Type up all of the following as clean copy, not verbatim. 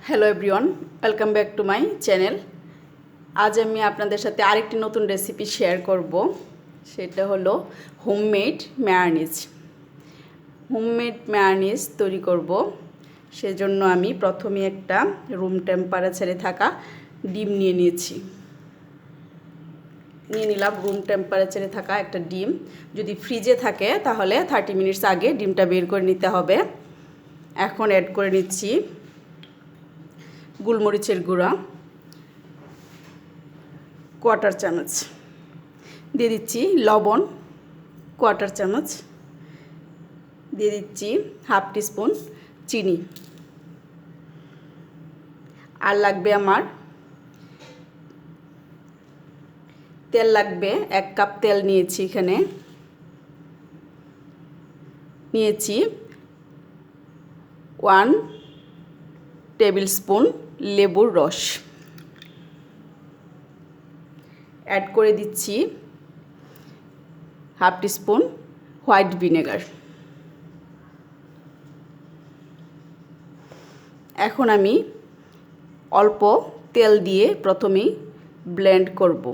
Hello everyone, welcome back to my channel. আজ আমি আপনাদের সাথে আরেকটি নতুন রেসিপি শেয়ার করব। সেটা হলো হোমমেড mayonnaise। হোমমেড mayonnaise তৈরি করব। সেজন্য আমি প্রথমে একটা রুম টেম্পারেচারে থাকা ডিম নিয়ে নিলাম রুম টেম্পারেচারে থাকা একটা ডিম। যদি ফ্রিজে থাকে তাহলে 30 মিনিটস আগে ডিমটা বের করে নিতে হবে। এখন অ্যাড করে নিচ্ছি গোলমরিচের গুঁড়া কোয়ার্টার চামচ, দিয়ে দিচ্ছি লবণ কোয়ার্টার চামচ, দিয়ে দিচ্ছি হাফ টিস্পুন চিনি। আর লাগবে আমার তেল লাগবে, 1 কাপ তেল নিয়েছি। এখানে নিয়েছি 1 টেবিল স্পুন লেবুর রস। অ্যাড করে দিচ্ছি হাফ টিস্পুন হোয়াইট ভিনেগার। এখন আমি অল্প তেল দিয়ে প্রথমেই ব্লেন্ড করব।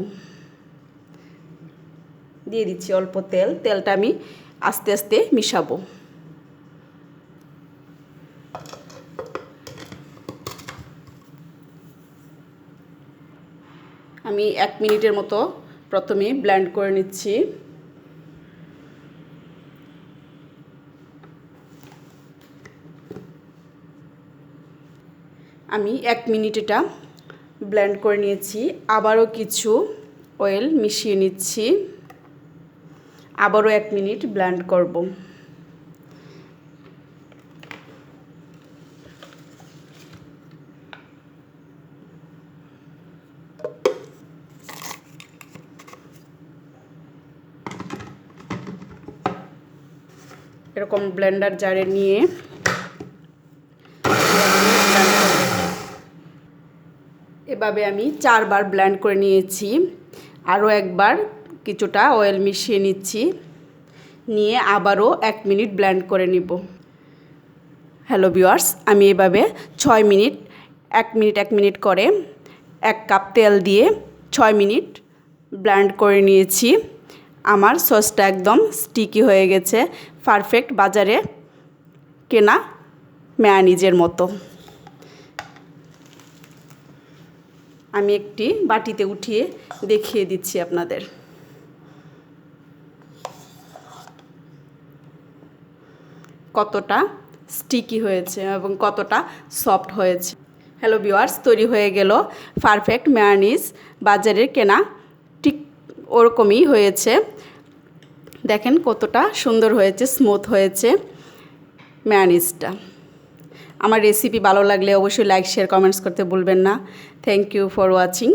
দিয়ে দিচ্ছি অল্প তেলটা আমি আস্তে আস্তে মিশাবো। আমি 1 মিনিটের মতো প্রথমে ব্লেন্ড করে নিচ্ছি। আমি 1 মিনিট এটা ব্লেন্ড করে নিয়েছি। আবারও কিছু অয়েল মিশিয়ে নিচ্ছি, আবারও 1 মিনিট ব্লেন্ড করব। এরকম ব্লেন্ডার জারে নিয়ে এভাবে আমি 4 বার ব্লেন্ড করে নিয়েছি। আরও একবার কিছুটা অয়েল মিশিয়ে নিচ্ছি, নিয়ে আবারও 1 মিনিট ব্লেন্ড করে নিব। হ্যালো ভিউয়ার্স, আমি এভাবে 6 মিনিট 1 মিনিট করে 1 কাপ তেল দিয়ে 6 মিনিট ব্লেন্ড করে নিয়েছি। আমার সসটা একদম স্টিকি হয়ে গেছে, পারফেক্ট বাজারে কেনা mayonnaise-এর মতো। আমি একটি বাটিতে উঠিয়ে দেখিয়ে দিচ্ছি আপনাদের। কতটা স্টিকি হয়েছে এবং কতটা সফট হয়েছে। হ্যালো ভিউয়ার্স, তৈরি হয়ে গেল পারফেক্ট mayonnaise। বাজারের কেনা ঠিক ওরকমই হয়েছে। দেখেন কতটা সুন্দর হয়েছে, স্মুথ হয়েছে mayonnaise-টা। আমার রেসিপি ভালো লাগলে অবশ্যই লাইক, শেয়ার, কমেন্টস করতে ভুলবেন না। Thank you for watching.